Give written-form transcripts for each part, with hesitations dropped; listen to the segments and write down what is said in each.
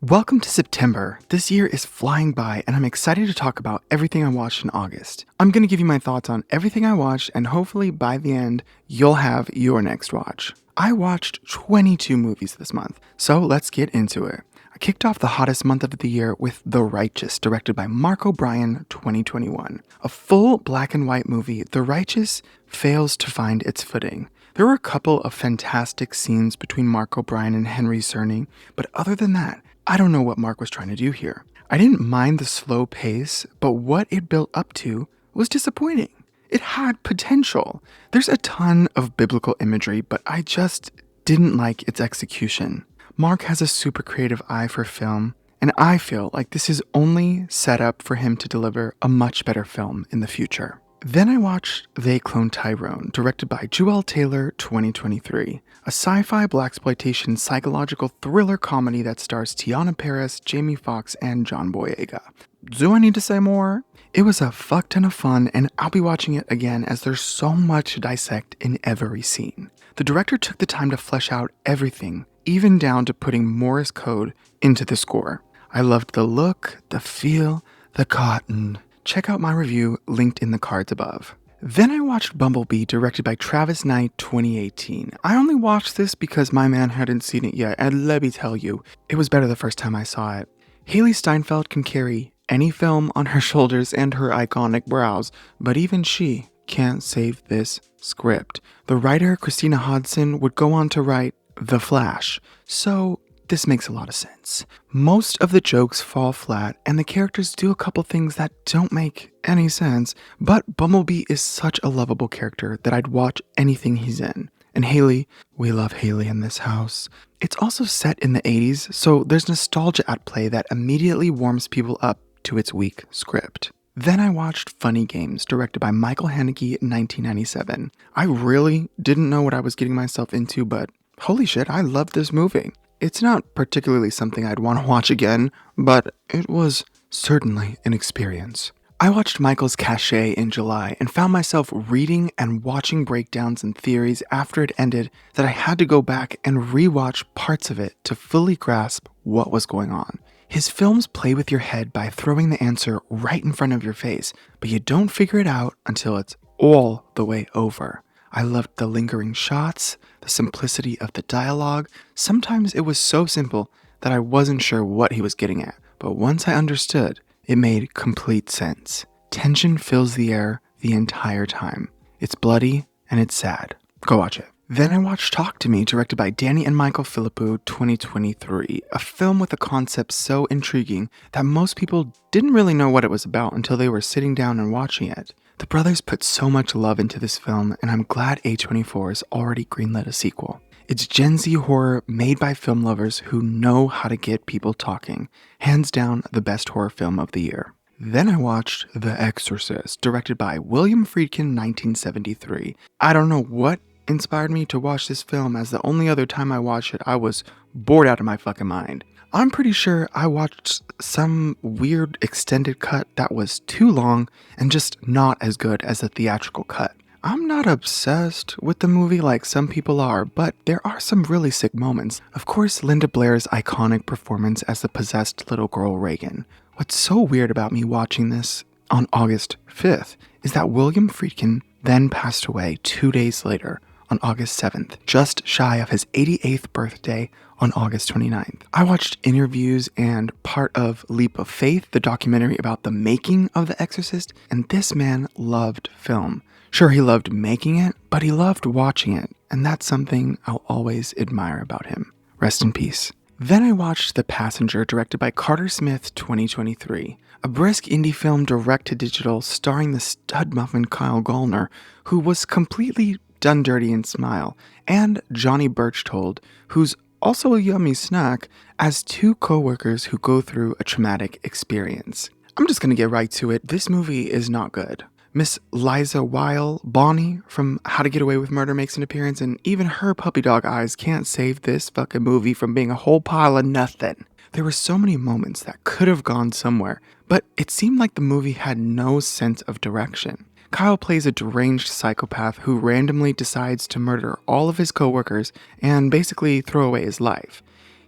Welcome to September. This year is flying by, and I'm excited to talk about everything I watched in August. I'm going to give you my thoughts on everything I watched, and hopefully by the end, you'll have your next watch. I watched 22 movies this month, so let's get into it. I kicked off the hottest month of the year with The Righteous, directed by Mark O'Brien, 2021. A full black and white movie, The Righteous fails to find its footing. There were a couple of fantastic scenes between Mark O'Brien and Henry Czerny, but other than that, I don't know what Mark was trying to do here. I didn't mind the slow pace, but what it built up to was disappointing. It had potential. There's a ton of biblical imagery, but I just didn't like its execution. Mark has a super creative eye for film, and I feel like this is only set up for him to deliver a much better film in the future. Then I watched They Clone Tyrone, directed by Juel Taylor, 2023, a sci-fi blaxploitation psychological thriller comedy that stars Tiana Paris, Jamie Foxx, and John Boyega. Do I need to say more? It was a fuck ton of fun, and I'll be watching it again as there's so much to dissect in every scene. The director took the time to flesh out everything, even down to putting Morse code into the score. I loved the look, the feel, the cotton. Check out my review linked in the cards above. Then I watched Bumblebee, directed by Travis Knight, 2018. I only watched this because my man hadn't seen it yet, and let me tell you, it was better the first time I saw it. Haley Steinfeld can carry any film on her shoulders and her iconic brows, but even she can't save this script. The writer, Christina Hodson, would go on to write The Flash, so this makes a lot of sense. Most of the jokes fall flat, and the characters do a couple things that don't make any sense, but Bumblebee is such a lovable character that I'd watch anything he's in. And Haley, we love Haley in this house. It's also set in the 80s, so there's nostalgia at play that immediately warms people up to its weak script. Then I watched Funny Games, directed by Michael Haneke in 1997. I really didn't know what I was getting myself into, but holy shit, I loved this movie. It's not particularly something I'd want to watch again, but it was certainly an experience. I watched Michael's Cachet in July and found myself reading and watching breakdowns and theories after it ended that I had to go back and rewatch parts of it to fully grasp what was going on. His films play with your head by throwing the answer right in front of your face, but you don't figure it out until it's all the way over. I loved the lingering shots, the simplicity of the dialogue. Sometimes it was so simple that I wasn't sure what he was getting at, but once I understood, it made complete sense. Tension fills the air the entire time. It's bloody and it's sad. Go watch it. Then I watched Talk to Me, directed by Danny and Michael Philippou, 2023, a film with a concept so intriguing that most people didn't really know what it was about until they were sitting down and watching it. The brothers put so much love into this film, and I'm glad A24 has already greenlit a sequel. It's Gen Z horror made by film lovers who know how to get people talking. Hands down, the best horror film of the year. Then I watched The Exorcist, directed by William Friedkin, 1973. I don't know what inspired me to watch this film, as the only other time I watched it, I was bored out of my fucking mind. I'm pretty sure I watched some weird extended cut that was too long and just not as good as the theatrical cut. I'm not obsessed with the movie like some people are, but there are some really sick moments. Of course, Linda Blair's iconic performance as the possessed little girl Reagan. What's so weird about me watching this on August 5th is that William Friedkin then passed away 2 days later on August 7th, just shy of his 88th birthday on August 29th. I watched interviews and part of Leap of Faith, the documentary about the making of The Exorcist, and this man loved film. Sure, he loved making it, but he loved watching it, and that's something I'll always admire about him. Rest in peace. Then I watched The Passenger, directed by Carter Smith, 2023, a brisk indie film direct-to-digital starring the stud muffin Kyle Gallner, who was completely done dirty in Smile, and Johnny Birchtold, who's also a yummy snack, as two co-workers who go through a traumatic experience. I'm just gonna get right to it. This movie is not good. Miss Liza Weil, Bonnie from How to Get Away with Murder, makes an appearance, and even her puppy dog eyes can't save this fucking movie from being a whole pile of nothing. There were so many moments that could have gone somewhere, but it seemed like the movie had no sense of direction. Kyle plays a deranged psychopath who randomly decides to murder all of his coworkers and basically throw away his life.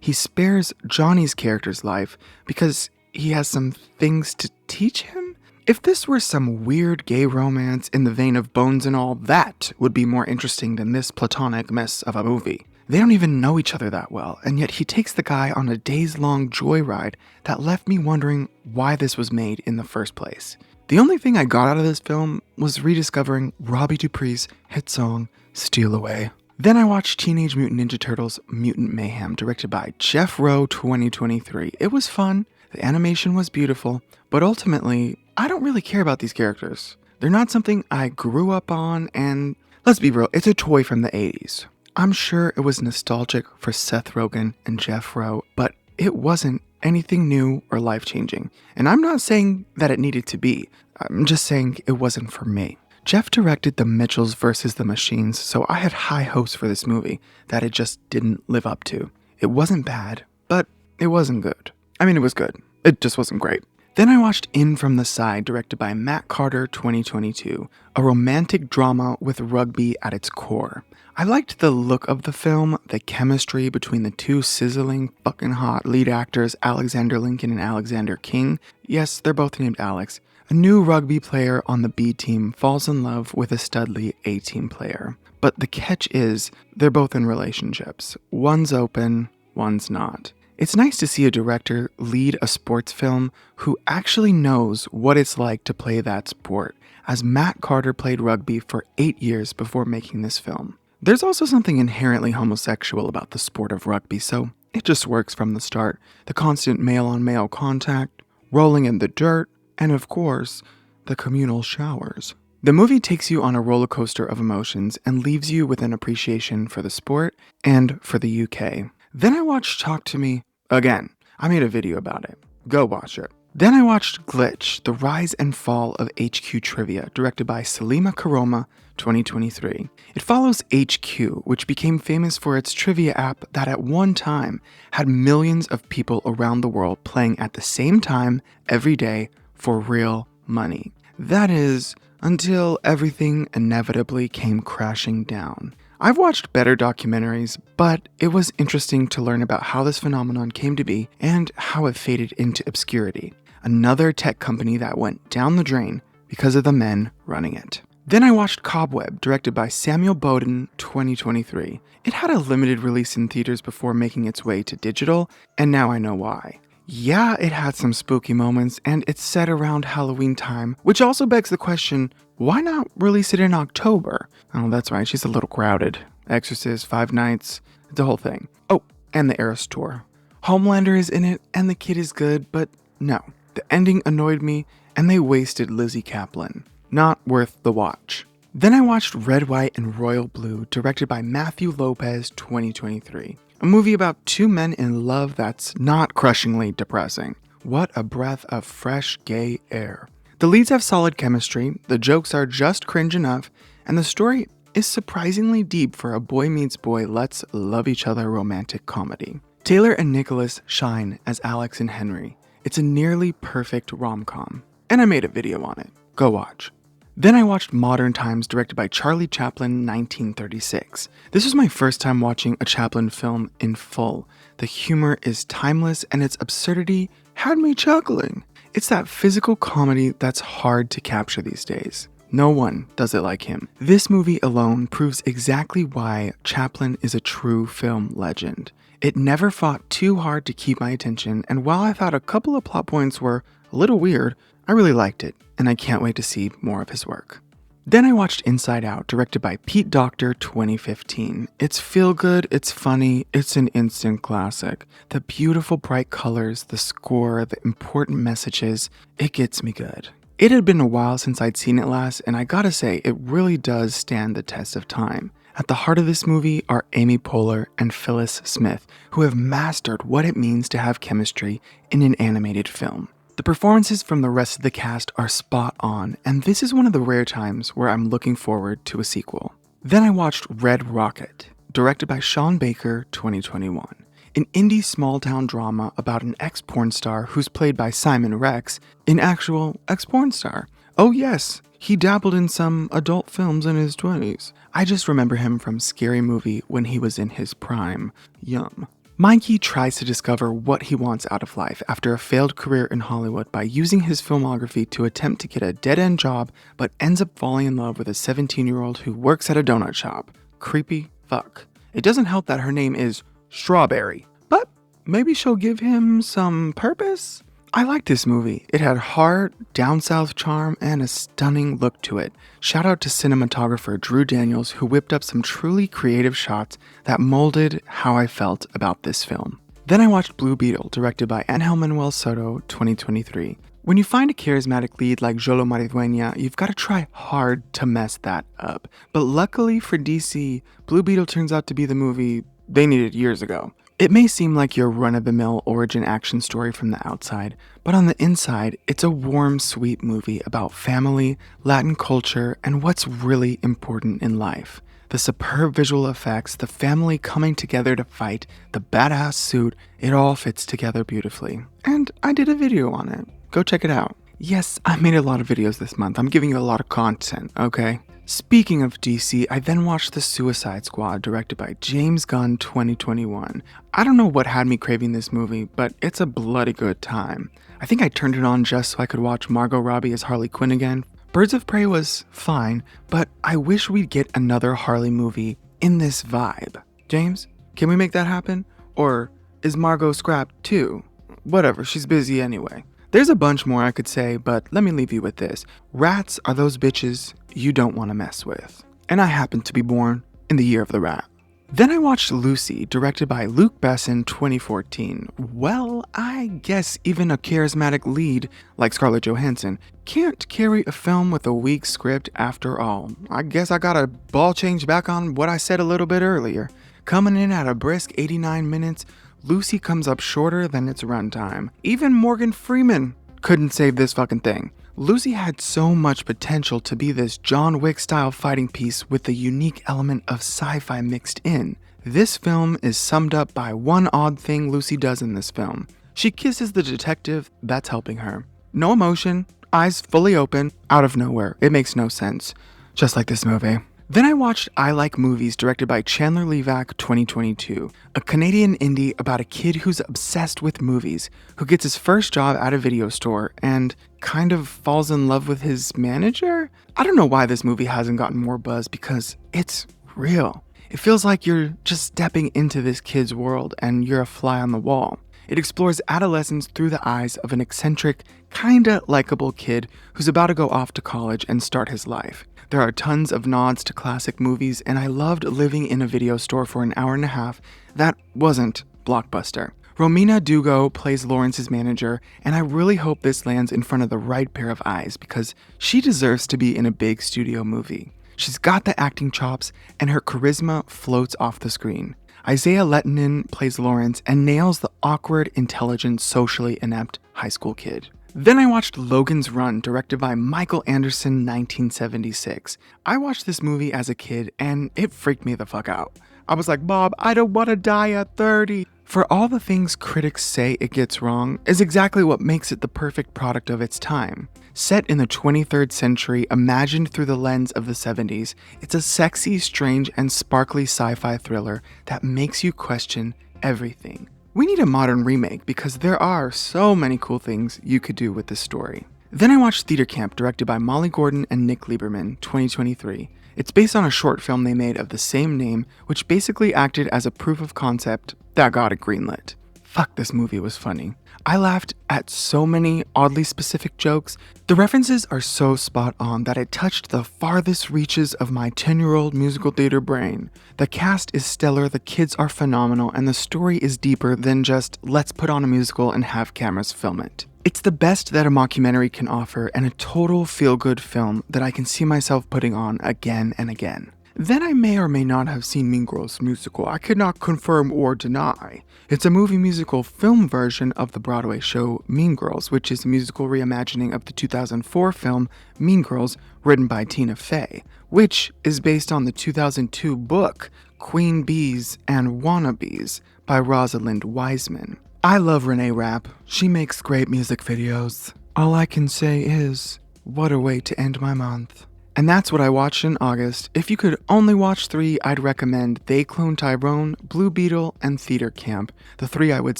he spares Johnny's character's life because he has some things to teach him? If this were some weird gay romance in the vein of Bones and All, that would be more interesting than this platonic mess of a movie. They don't even know each other that well, and yet he takes the guy on a days-long joyride that left me wondering why this was made in the first place. The only thing I got out of this film was rediscovering Robbie Dupree's hit song, Steal Away. Then I watched Teenage Mutant Ninja Turtles Mutant Mayhem, directed by Jeff Rowe 2023. It was fun, the animation was beautiful, but ultimately, I don't really care about these characters. They're not something I grew up on, and let's be real, it's a toy from the 80s. I'm sure it was nostalgic for Seth Rogen and Jeff Rowe, but it wasn't anything new or life-changing. And I'm not saying that it needed to be. I'm just saying it wasn't for me. Jeff directed The Mitchells vs. the Machines, so I had high hopes for this movie that it just didn't live up to. It wasn't bad, but it wasn't good. I mean, it was good. It just wasn't great. Then I watched In From the Side, directed by Matt Carter 2022, a romantic drama with rugby at its core. I liked the look of the film, the chemistry between the two sizzling, fucking hot lead actors, Alexander Lincoln and Alexander King. Yes, they're both named Alex. A new rugby player on the B team falls in love with a studly A team player. But the catch is, they're both in relationships. One's open, one's not. It's nice to see a director lead a sports film who actually knows what it's like to play that sport, as Matt Carter played rugby for 8 years before making this film. There's also something inherently homosexual about the sport of rugby, so it just works from the start. The constant male-on-male contact, rolling in the dirt, and of course, the communal showers. The movie takes you on a roller coaster of emotions and leaves you with an appreciation for the sport and for the UK. Then I watched Talk to Me again. I made a video about it. Go watch it. Then I watched Glitch, The Rise and Fall of HQ Trivia, directed by Salima Koroma 2023. It follows HQ, which became famous for its trivia app that at one time had millions of people around the world playing at the same time every day for real money. That is, until everything inevitably came crashing down. I've watched better documentaries, but it was interesting to learn about how this phenomenon came to be and how it faded into obscurity. Another tech company that went down the drain because of the men running it. Then I watched Cobweb, directed by Samuel Bodin 2023. It had a limited release in theaters before making its way to digital, and now I know why. Yeah, it had some spooky moments, and it's set around Halloween time, which also begs the question, why not release it in October? Oh, that's right, she's a little crowded. Exorcist, 5 Nights, the whole thing. Oh, and the Eras Tour. Homelander is in it, and the kid is good, but no. The ending annoyed me, and they wasted Lizzie Kaplan. Not worth the watch. Then I watched Red, White, and Royal Blue, directed by Matthew Lopez 2023. A movie about two men in love that's not crushingly depressing. What a breath of fresh gay air. The leads have solid chemistry, the jokes are just cringe enough, and the story is surprisingly deep for a boy meets boy let's love each other romantic comedy. Taylor and Nicholas shine as Alex and Henry. It's a nearly perfect rom-com, and I made a video on it. Go watch. Then I watched Modern Times, directed by Charlie Chaplin 1936. This was my first time watching a Chaplin film in full. The humor is timeless and its absurdity had me chuckling. It's that physical comedy that's hard to capture these days. No one does it like him. This movie alone proves exactly why Chaplin is a true film legend. It never fought too hard to keep my attention, and while I thought a couple of plot points were a little weird, I really liked it, and I can't wait to see more of his work. Then I watched Inside Out, directed by Pete Docter 2015. It's feel good, it's funny, it's an instant classic. The beautiful bright colors, the score, the important messages, it gets me good. It had been a while since I'd seen it last, and I gotta say, it really does stand the test of time. At the heart of this movie are Amy Poehler and Phyllis Smith, who have mastered what it means to have chemistry in an animated film. The performances from the rest of the cast are spot on, and this is one of the rare times where I'm looking forward to a sequel. Then I watched Red Rocket, directed by Sean Baker 2021. An indie small-town drama about an ex-porn star who's played by Simon Rex, an actual ex-porn star. Oh yes, he dabbled in some adult films in his 20s. I just remember him from Scary Movie when he was in his prime. Yum. Mikey tries to discover what he wants out of life after a failed career in Hollywood by using his filmography to attempt to get a dead-end job, but ends up falling in love with a 17-year-old who works at a donut shop. Creepy fuck. It doesn't help that her name is Strawberry, but maybe she'll give him some purpose? I liked this movie. It had heart, down south charm, and a stunning look to it. Shout out to cinematographer Drew Daniels, who whipped up some truly creative shots that molded how I felt about this film. Then I watched Blue Beetle, directed by Manuel Soto, 2023. When you find a charismatic lead like Jolo Maridueña, you've got to try hard to mess that up. But luckily for DC, Blue Beetle turns out to be the movie they needed years ago. It may seem like your run-of-the-mill origin action story from the outside, but on the inside, it's a warm, sweet movie about family, Latin culture, and what's really important in life. The superb visual effects, the family coming together to fight, the badass suit, it all fits together beautifully. And I did a video on it. Go check it out. Yes, I made a lot of videos this month. I'm giving you a lot of content, okay? Speaking of DC, I then watched The Suicide Squad, directed by James Gunn, 2021. I don't know what had me craving this movie, but it's a bloody good time. I think I turned it on just so I could watch Margot Robbie as Harley Quinn again. Birds of Prey was fine, but I wish we'd get another Harley movie in this vibe. James, can we make that happen? Or is Margot scrapped too? Whatever, she's busy anyway. There's a bunch more I could say, but let me leave you with this. Rats are those bitches you don't want to mess with. And I happen to be born in the year of the rat. Then I watched Lucy, directed by Luc Besson, 2014. Well, I guess even a charismatic lead like Scarlett Johansson can't carry a film with a weak script after all. I guess I got a ball change back on what I said a little bit earlier. Coming in at a brisk 89 minutes, Lucy comes up shorter than its runtime. Even Morgan Freeman couldn't save this fucking thing. Lucy had so much potential to be this John Wick-style fighting piece with the unique element of sci-fi mixed in. This film is summed up by one odd thing Lucy does in this film. She kisses the detective that's helping her. No emotion, eyes fully open, out of nowhere. It makes no sense. Just like this movie. Then I watched I Like Movies, directed by Chandler Levack, 2022, a Canadian indie about a kid who's obsessed with movies, who gets his first job at a video store and kind of falls in love with his manager? I don't know why this movie hasn't gotten more buzz because it's real. It feels like you're just stepping into this kid's world and you're a fly on the wall. It explores adolescence through the eyes of an eccentric, kinda likable kid who's about to go off to college and start his life. There are tons of nods to classic movies, and I loved living in a video store for an hour and a half that wasn't Blockbuster. Romina Dugo plays Lawrence's manager, and I really hope this lands in front of the right pair of eyes because she deserves to be in a big studio movie. She's got the acting chops, and her charisma floats off the screen. Isaiah Lettinen plays Lawrence and nails the awkward, intelligent, socially inept high school kid. Then I watched Logan's Run, directed by Michael Anderson, 1976. I watched this movie as a kid and it freaked me the fuck out. I was like, Bob, I don't want to die at 30. For all the things critics say it gets wrong is exactly what makes it the perfect product of its time. Set in the 23rd century, imagined through the lens of the 70s, it's a sexy, strange, and sparkly sci-fi thriller that makes you question everything. We need a modern remake because there are so many cool things you could do with this story. Then I watched Theater Camp, directed by Molly Gordon and Nick Lieberman, 2023. It's based on a short film they made of the same name, which basically acted as a proof of concept that got it greenlit. Fuck, this movie was funny. I laughed at so many oddly specific jokes. The references are so spot on that it touched the farthest reaches of my 10-year-old musical theater brain. The cast is stellar, the kids are phenomenal, and the story is deeper than just let's put on a musical and have cameras film it. It's the best that a mockumentary can offer and a total feel-good film that I can see myself putting on again and again. Then I may or may not have seen Mean Girls musical. I cannot confirm or deny. It's a movie musical film version of the Broadway show Mean Girls, which is a musical reimagining of the 2004 film Mean Girls, written by Tina Fey, which is based on the 2002 book Queen Bees and Wannabes by Rosalind Wiseman. I love Renee Rapp. She makes great music videos. All I can say is, what a way to end my month. And that's what I watched in August. If you could only watch 3, I'd recommend They Clone Tyrone, Blue Beetle, and Theater Camp. The 3 I would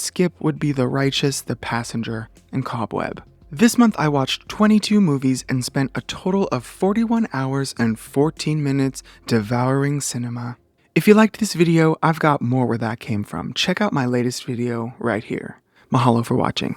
skip would be The Righteous, The Passenger, and Cobweb. This month I watched 22 movies and spent a total of 41 hours and 14 minutes devouring cinema. If you liked this video, I've got more where that came from. Check out my latest video right here. Mahalo for watching.